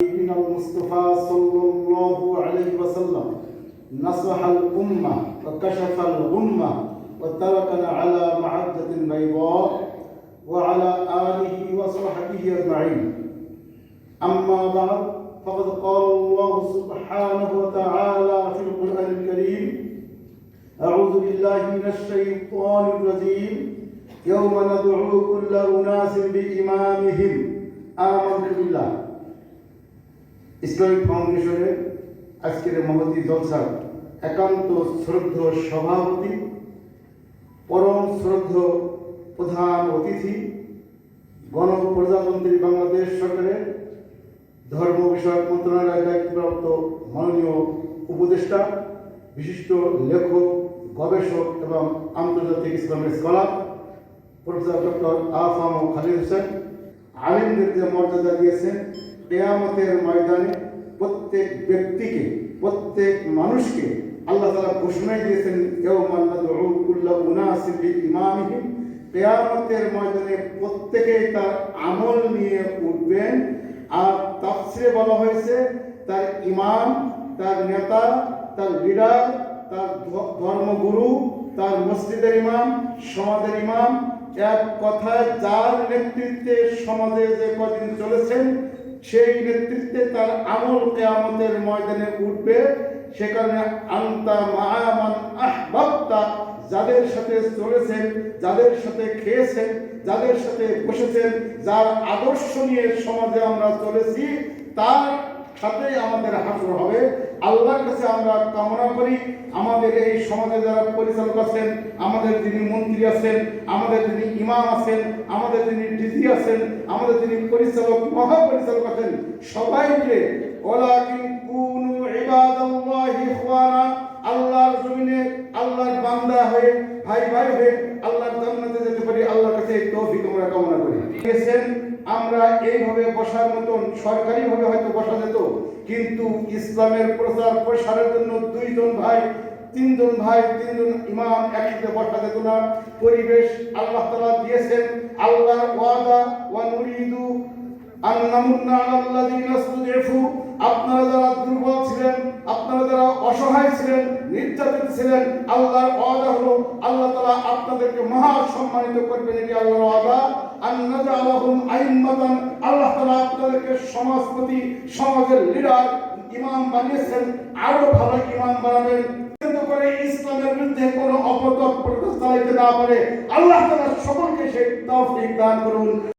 من المصطفى صلى الله عليه وسلم نصح الأمة وكشف الغمة وتركنا على محجة بيضاء وعلى آله وصحبه أجمعين. أما بعد فقد قال الله سبحانه وتعالى في القرآن الكريم: أعوذ بالله من الشيطان الرجيم يوم ندعو كل أناس بإمامهم آمنت بالله। Islamic ফাউন্ডেশনের আজকের মহতী জলসার একান্ত শ্রদ্ধেয় সভাপতি, পরম শ্রদ্ধেয় প্রধান অতিথি, গণপ্রজাতন্ত্রী বাংলাদেশ সরকারের ধর্ম বিষয়ক মন্ত্রণালয়ের দায়িত্বপ্রাপ্ত মাননীয় উপদেষ্টা, বিশিষ্ট লেখক, গবেষক এবং আন্তর্জাতিক ইসলামের স্কলার প্রফেসর ডক্টর আফাম খালিদ হোসেন, আলিমদের যে মর্যাদা দিয়েছেন, কিয়ামতের ময়দানে প্রত্যেক ব্যক্তিকে, প্রত্যেক মানুষকে আল্লাহ তাআলা ঘোষণা দিয়েছেন ইয়াওমা নাদউ কুল্লা উনাসিন বিইমামিহিম। কিয়ামতের ময়দানে প্রত্যেকেই তার আমল নিয়ে উঠবেন। আর তাফসিরে বলা হয়েছে তার ইমাম, তার নেতা, তার লিডার, তার ধর্মগুরু, তার মসজিদের ইমাম, সমাজের ইমাম, এক কথায় যার নেতৃত্বে সমাজে যে কদিন চলেছেন সেই নেতৃত্বে তার আমল কিয়ামতের ময়দানে উঠবে। সে কারণে আনতা মা'a মান আহবাবতা, যাদের সাথে চলেছেন, যাদের সাথে খেয়েছেন, যাদের সাথে বসেছেন, যার আদর্শ নিয়ে সমাজে আমরা চলেছি, তার সাথেই আমাদের হাসর হবে। আল্লাহর কাছে আমরা কামনা করি আমাদের এই সমাজে যারা পরিচালক আছেন, আমাদের যিনি মন্ত্রী আছেন, আমাদের যিনি ইমাম আছেন, আমাদের যিনি ডিজি আছেন, আমাদের যিনি পরিচালক, মহাপরিচালক আছেন, সবাই মিলে ওয়ালাকিন কুনু ইবাদাল্লাহি ইখওয়ানা, আল্লাহর জমিনে আল্লাহর বান্দা হয়ে, ভাই ভাই হয়ে আল্লাহর জান্নাতে যেতে পারি, আল্লাহর কাছে তৌফিক আমরা কামনা করি। আমরা এইভাবে বসার মতন সরকারিভাবে হয়তো বসা যেত, কিন্তু ইসলামের প্রচার প্রসারের জন্য দুইজন ভাই, তিনজন ইমাম একসাথে বসা যেত না। পরিবেশ আল্লাহ তাআলা দিয়েছেন। আল্লাহর ওয়াদা ওয়া নুরিদু আন নামুন্না আলাল্লাযিনা ইসতুযিফু, আপনারা যারা দুর্বল ছিলেন, আপনারা যারা অসহায় ছিলেন, নির্যাতিত ছিলেন, আল্লাহর ওয়াদা হলো আল্লাহ তাআলা আপনাদেরকে মহা সম্মানিত করবেন। এটি আল্লাহর ওয়াদা। আন্নাজালাহুম আইম্মাতান, আল্লাহ তাআলা আপনাদেরকে সমাজপতি, সমাজের লিডার, ইমাম বানিয়েছেন। আরো ভালো ইমাম বানাবেন, কিন্তু করে ইসলামের বিরুদ্ধে কোনো অপতৎপরতা চালাইতে না পারে আল্লাহ তাআলা সকলকে সেই তৌফিক দান করুন।